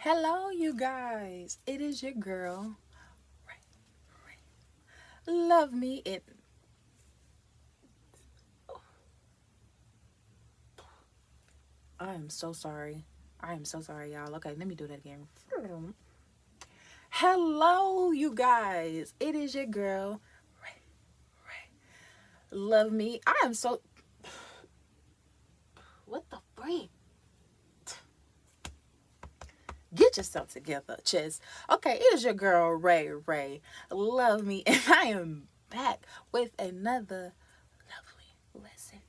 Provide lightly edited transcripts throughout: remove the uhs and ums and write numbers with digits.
Hello, you guys. It is your girl. Love me. I am so sorry. I am so sorry, y'all. Okay, let me do that again. Hello, you guys. It is your girl. Love me. I am so. What the freak? Get yourself together, Chess. Okay, it is your girl, Ray Ray. Love me. And I am back with another lovely lesson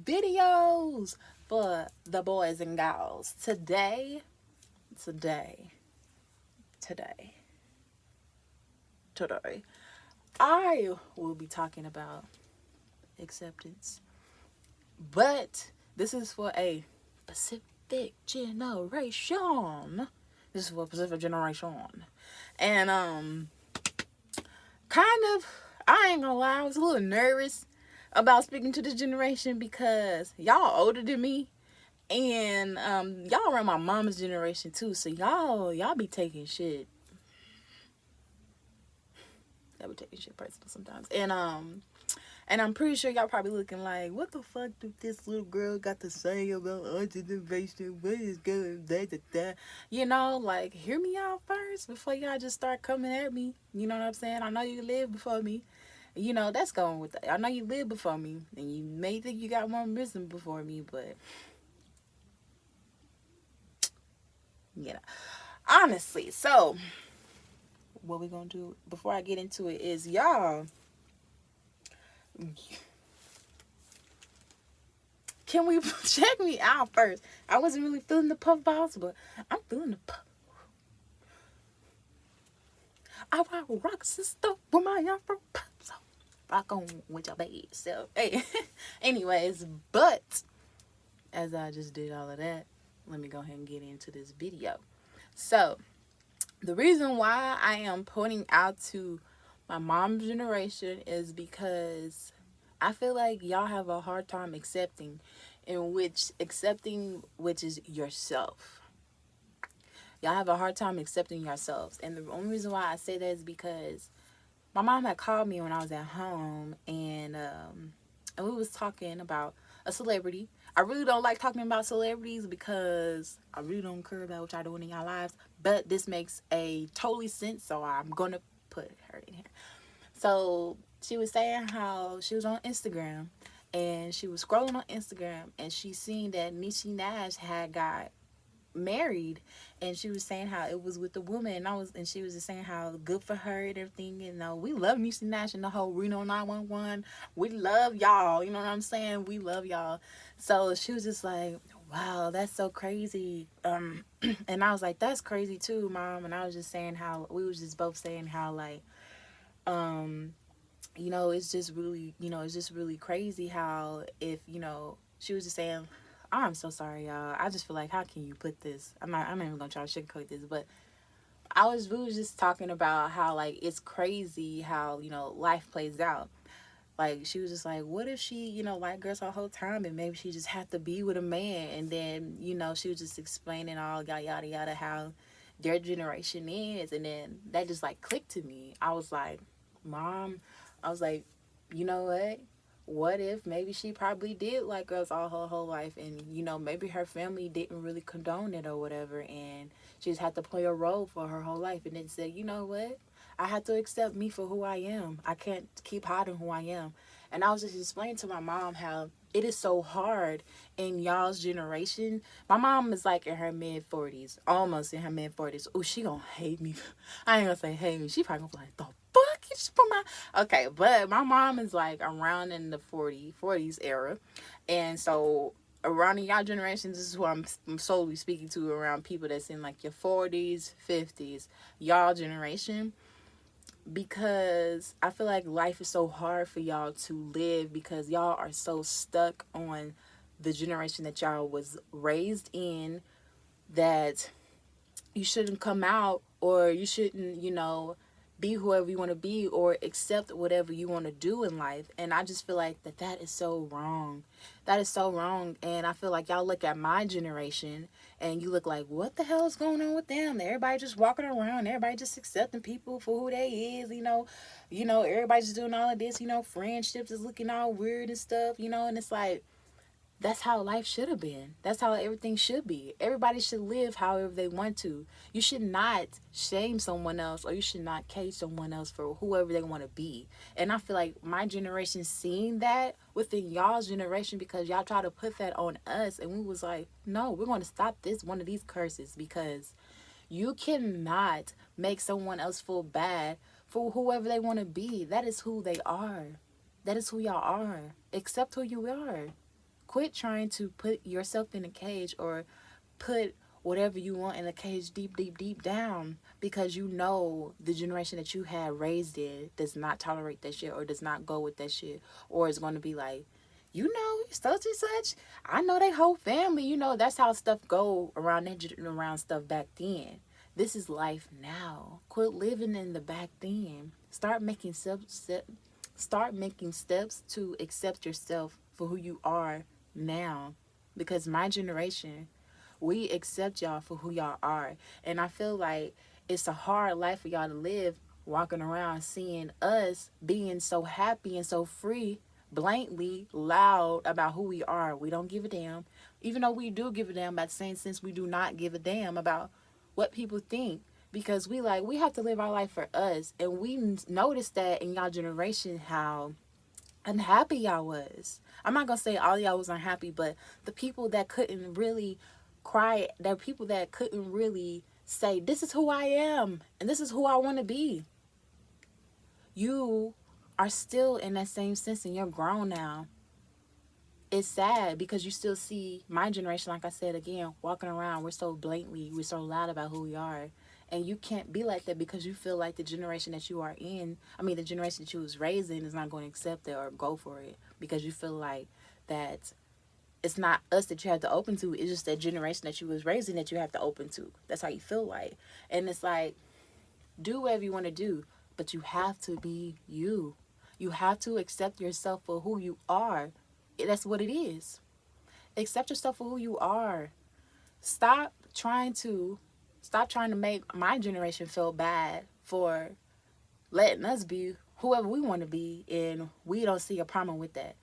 videos for the boys and girls. Today, today, today, I will be talking about acceptance. But this is for a Pacific generation. This is for a Pacific generation. And kind of, I ain't gonna lie, I was a little nervous about speaking to this generation because y'all older than me. And y'all around my mama's generation too. So y'all be taking shit. Y'all be taking shit personal sometimes. And I'm pretty sure y'all probably looking like, what the fuck did this little girl got to say about our generation? What is going on? You know, like, hear me out first before y'all just start coming at me. You know what I'm saying? I know you lived before me. You know, that's going with that. I know you lived before me. And you may think you got more wisdom before me, but, you know. Honestly, so, what we gonna do before I get into it is, y'all, can we check me out first? I wasn't really feeling the puff balls, but I'm feeling the puff. I rock sister with my afro pop. So rock on with your bad self. Hey, anyways, but as I just did all of that, let me go ahead and get into this video. So the reason why I am pointing out to my mom's generation is because I feel like y'all have a hard time accepting which is yourself. Y'all have a hard time accepting yourselves. And the only reason why I say that is because my mom had called me when I was at home, and we was talking about a celebrity. I really don't like talking about celebrities because I really don't care about what y'all doing in your lives. But this makes a totally sense, so I'm gonna put her in here. So she was saying how she was on Instagram, and she was scrolling on Instagram, and she seen that Niecy Nash had got married, and she was saying how it was with the woman, and she was just saying how good for her and everything. You know, we love Niecy Nash and the whole Reno 911. We love y'all. You know what I'm saying? We love y'all. So she was just like, wow, that's so crazy. And I was like, that's crazy too, mom. And I was just saying how we was just both saying how like, um, it's just really crazy how if she was just saying, I'm so sorry, y'all. I just feel like, how can you put this? I'm not even gonna try to sugarcoat this, but we was just talking about how like it's crazy how life plays out. Like she was just like, what if she like girls her whole time and maybe she just had to be with a man, and then she was just explaining all yada yada yada how their generation is, and then that just like clicked to me. I was like, mom, I was like, you know what if maybe she probably did like girls all her whole life, and maybe her family didn't really condone it or whatever, and she just had to play a role for her whole life, and then said, you know what, I had to accept me for who I am. I can't keep hiding who I am. And I was just explaining to my mom how it is so hard in y'all's generation. My mom is like in her mid 40s, almost in her mid 40s. Oh, she gonna hate me. I ain't gonna say hate me. She probably gonna be like, the fuck is for my. Okay, but my mom is like around in the 40s era. And so around in y'all generations, this is who I'm solely speaking to, around people that's in like your 40s, 50s, y'all generation, because I feel like life is so hard for y'all to live because y'all are so stuck on the generation that y'all was raised in, that you shouldn't come out, or you shouldn't, be whoever you want to be or accept whatever you want to do in life. And I just feel like that is so wrong. That is so wrong. And I feel like y'all look at my generation and you look like, what the hell is going on with them? Everybody just walking around, everybody just accepting people for who they is, everybody's just doing all of this, friendships is looking all weird and stuff, and it's like, that's how life should have been. That's how everything should be. Everybody should live however they want to. You should not shame someone else, or you should not cage someone else for whoever they want to be. And I feel like my generation seen that within y'all's generation, because y'all try to put that on us, and we was like, no, we're going to stop this one of these curses, because you cannot make someone else feel bad for whoever they want to be. That is who they are. That is who y'all are. Accept who you are. Quit trying to put yourself in a cage, or put whatever you want in a cage deep, deep, deep down, because you know the generation that you had raised in does not tolerate that shit, or does not go with that shit, or is going to be like, such and such. I know they whole family. That's how stuff go around around stuff back then. This is life now. Quit living in the back then. Start making steps to accept yourself for who you are now, because my generation, we accept y'all for who y'all are. And I feel like it's a hard life for y'all to live, walking around seeing us being so happy and so free, blankly loud about who we are. We don't give a damn, even though we do give a damn. By the same sense, we do not give a damn about what people think, because we have to live our life for us. And we noticed that in y'all generation, how unhappy y'all was. I'm not gonna say all y'all was unhappy, but the people that couldn't really cry, the people that couldn't really say, this is who I am and this is who I want to be. You are still in that same sense, and you're grown now. It's sad, because you still see my generation, like I said again, walking around, we're so loud about who we are. And you can't be like that, because you feel like the generation that you are in, the generation that you was raised in, is not going to accept it or go for it, because you feel like that it's not us that you have to open to. It's just that generation that you was raised in that you have to open to. That's how you feel like. And it's like, do whatever you want to do, but you have to be you. You have to accept yourself for who you are. That's what it is. Accept yourself for who you are. Stop trying to make my generation feel bad for letting us be whoever we want to be, and we don't see a problem with that.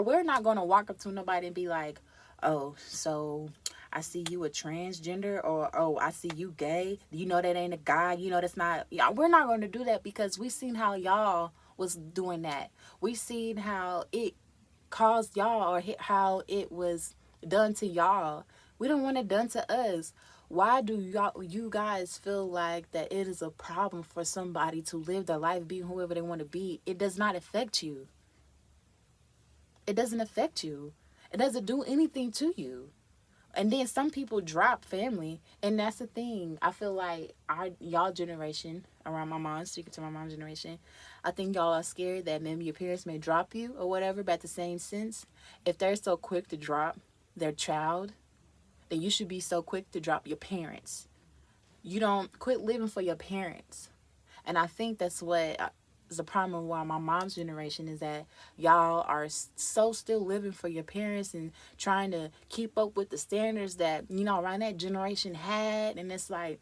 We're not going to walk up to nobody and be like, oh, so I see you a transgender, or oh, I see you gay. That ain't a guy. That's not. Yeah, we're not going to do that, because we seen how y'all was doing that. We seen how it caused y'all, or how it was done to y'all. We don't want it done to us. Why do you guys feel like that it is a problem for somebody to live their life being whoever they want to be? It does not affect you. It doesn't affect you. It doesn't do anything to you. And then some people drop family, and that's the thing. I feel like y'all generation, around my mom, speaking to my mom's generation, I think y'all are scared that maybe your parents may drop you or whatever. But at the same sense, if they're so quick to drop their child, then you should be so quick to drop your parents. You don't quit living for your parents. And I think that's what is the problem with my mom's generation, is that y'all are so still living for your parents and trying to keep up with the standards that, around that generation had. And it's like,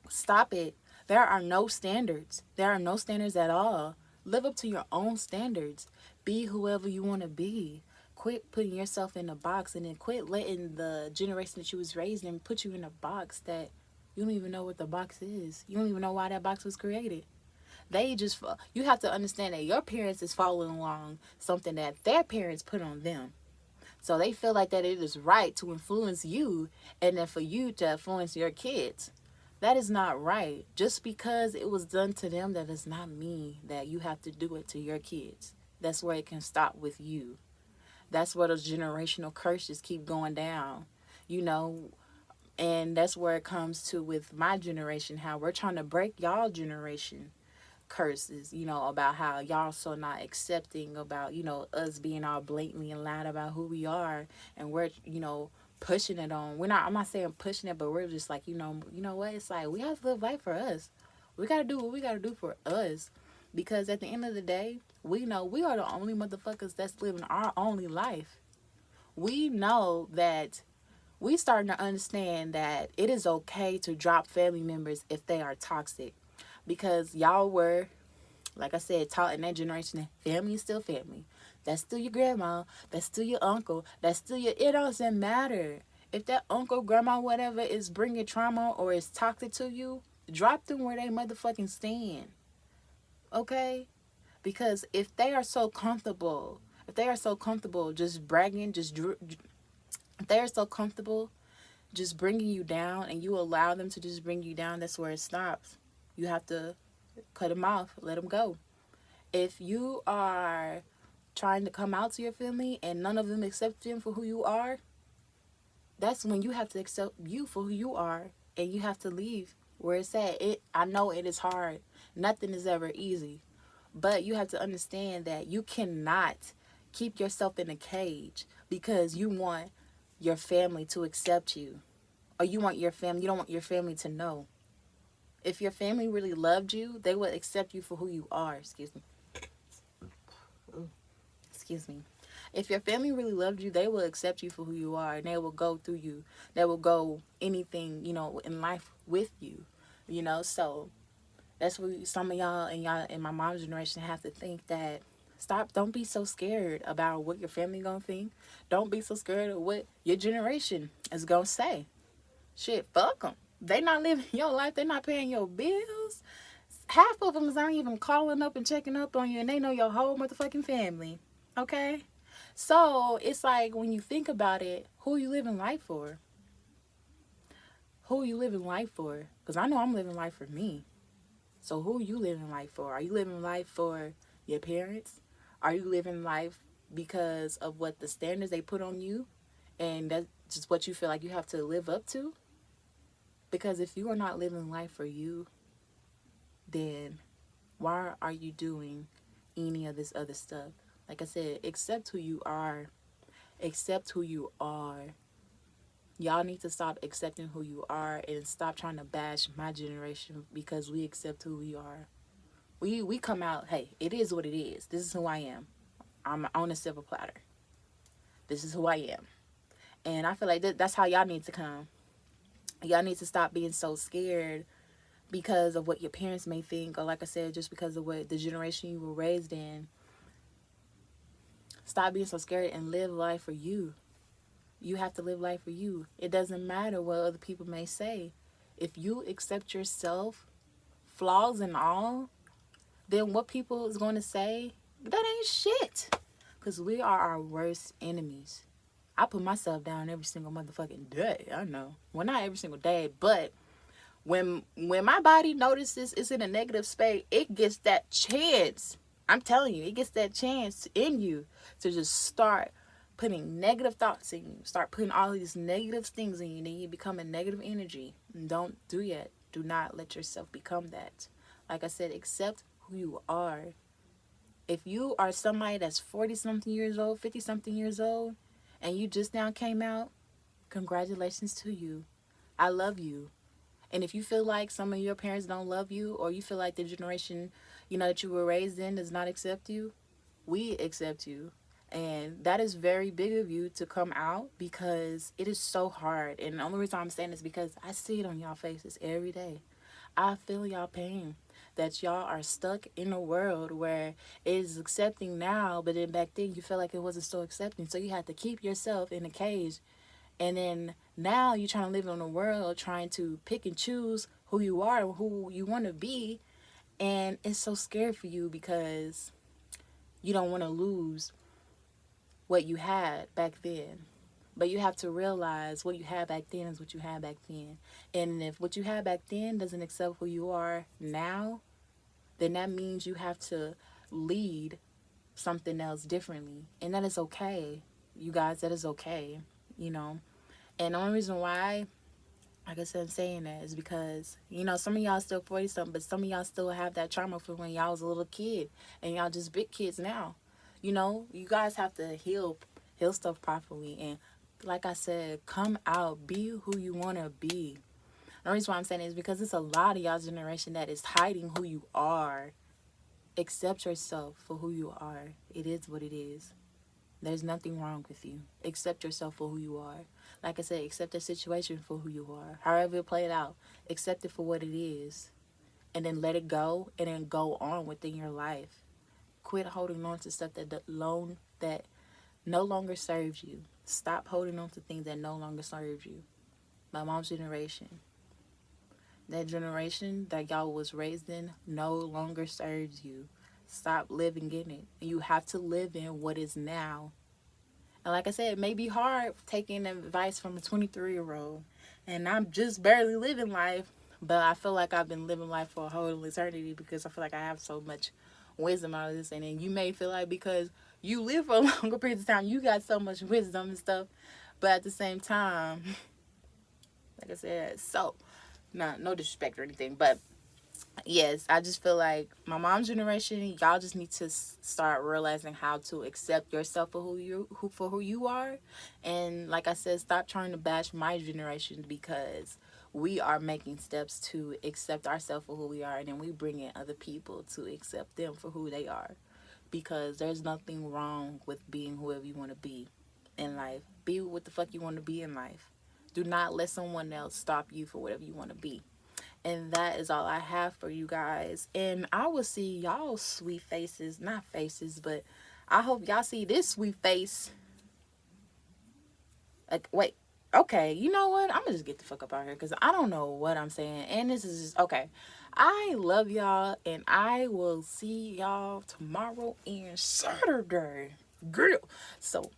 stop it. There are no standards. There are no standards at all. Live up to your own standards. Be whoever you want to be. Quit putting yourself in a box, and then quit letting the generation that you was raised in put you in a box that you don't even know what the box is. You don't even know why that box was created. You have to understand that your parents is following along something that their parents put on them. So they feel like that it is right to influence you, and then for you to influence your kids. That is not right. Just because it was done to them, that does not mean that you have to do it to your kids. That's where it can stop with you. That's where those generational curses keep going down, and that's where it comes to with my generation, how we're trying to break y'all generation curses, about how y'all so not accepting about, us being all blatantly and loud about who we are, and we're, pushing it on. I'm not saying pushing it, but we're just like, you know what? It's like, we have to live life for us. We gotta do what we gotta do for us. Because at the end of the day, we know we are the only motherfuckers that's living our only life. We know that we starting to understand that it is okay to drop family members if they are toxic. Because y'all were, like I said, taught in that generation that family is still family. That's still your grandma. That's still your uncle. That's still your. It doesn't matter. If that uncle, grandma, whatever is bringing trauma or is toxic to you, drop them where they motherfucking stand. Okay? Because if they are so comfortable, if they are so comfortable just bragging, if they are so comfortable just bringing you down and you allow them to just bring you down, that's where it stops. You have to cut them off, let them go. If you are trying to come out to your family and none of them accept you for who you are, that's when you have to accept you for who you are and you have to leave where it's at. I know it is hard. Nothing is ever easy. But you have to understand that you cannot keep yourself in a cage because you want your family to accept you. Or you don't want your family to know. If your family really loved you, they would accept you for who you are. Excuse me. If your family really loved you, they will accept you for who you are and they will go through you. They will go anything, in life with you. So that's what some of y'all in my mom's generation have to think that don't be so scared about what your family gonna think. Don't be so scared of what your generation is gonna say. Shit, fuck them. They not living your life. They not paying your bills. Half of them aren't even calling up and checking up on you, and they know your whole motherfucking family. Okay? So, it's like, when you think about it, who you living life for? Who you living life for? Because I know I'm living life for me. So, who you living life for? Are you living life for your parents? Are you living life because of what the standards they put on you? And that's just what you feel like you have to live up to? Because if you are not living life for you, then why are you doing any of this other stuff? Like I said, accept who you are. Accept who you are. Y'all need to stop accepting who you are and stop trying to bash my generation because we accept who we are. We come out, hey, it is what it is. This is who I am. I'm on a silver platter. This is who I am. And I feel like that's how y'all need to come. Y'all need to stop being so scared because of what your parents may think, or like I said, just because of what the generation you were raised in. Stop being so scared and live life for you. You have to live life for you. It doesn't matter what other people may say. If you accept yourself, flaws and all, then what people is going to say, that ain't shit. Because we are our worst enemies. I put myself down every single motherfucking day. I know. Well, not every single day, but when my body notices it's in a negative space, it gets that chance. I'm telling you, it gets that chance in you to just start putting negative thoughts in you. Start putting all these negative things in you. Then you become a negative energy. Don't do that. Do not let yourself become that. Like I said, accept who you are. If you are somebody that's 40-something years old, 50-something years old, and you just now came out, congratulations to you. I love you. And if you feel like some of your parents don't love you, or you feel like the generation, that you were raised in does not accept you, we accept you. And that is very big of you to come out because it is so hard. And the only reason I'm saying this is because I see it on y'all faces every day. I feel y'all pain that y'all are stuck in a world where it is accepting now, but then back then you felt like it wasn't so accepting. So you had to keep yourself in a cage. And then now you're trying to live in a world trying to pick and choose who you are and who you want to be. And it's so scary for you because you don't want to lose what you had back then. But you have to realize what you had back then is what you had back then. And if what you had back then doesn't accept who you are now, then that means you have to lead something else differently. And that is okay. You guys, that is okay. And the only reason why, like I said, I'm saying that is because, some of y'all still 40-something, but some of y'all still have that trauma from when y'all was a little kid. And y'all just big kids now. You guys have to heal stuff properly. And like I said, come out. Be who you want to be. The reason why I'm saying it is because it's a lot of y'all's generation that is hiding who you are. Accept yourself for who you are. It is what it is. There's nothing wrong with you. Accept yourself for who you are. Like I said, accept the situation for who you are. However it played out, accept it for what it is. And then let it go and then go on within your life. Quit holding on to stuff that no longer serves you. Stop holding on to things that no longer serve you. My mom's generation. That generation that y'all was raised in no longer serves you. Stop living in it. You have to live in what is now. And like I said, it may be hard taking advice from a 23-year-old. And I'm just barely living life. But I feel like I've been living life for a whole eternity because I feel like I have so much wisdom out of this. And then you may feel like because you live for a longer period of time, you got so much wisdom and stuff. But at the same time, like I said, so no disrespect or anything, but yes, I just feel like my mom's generation, y'all just need to start realizing how to accept yourself for who you are, and like I said, stop trying to bash my generation because we are making steps to accept ourselves for who we are, and then we bring in other people to accept them for who they are, because there's nothing wrong with being whoever you want to be in life. Be what the fuck you want to be in life. Do not let someone else stop you for whatever you want to be. And that is all I have for you guys. And I will see y'all sweet faces, not faces, but I hope y'all see this sweet face. Like, wait, okay, you know what? I'm gonna just get the fuck up out here because I don't know what I'm saying. And this is just, okay. I love y'all, and I will see y'all tomorrow and Saturday. Girl. So,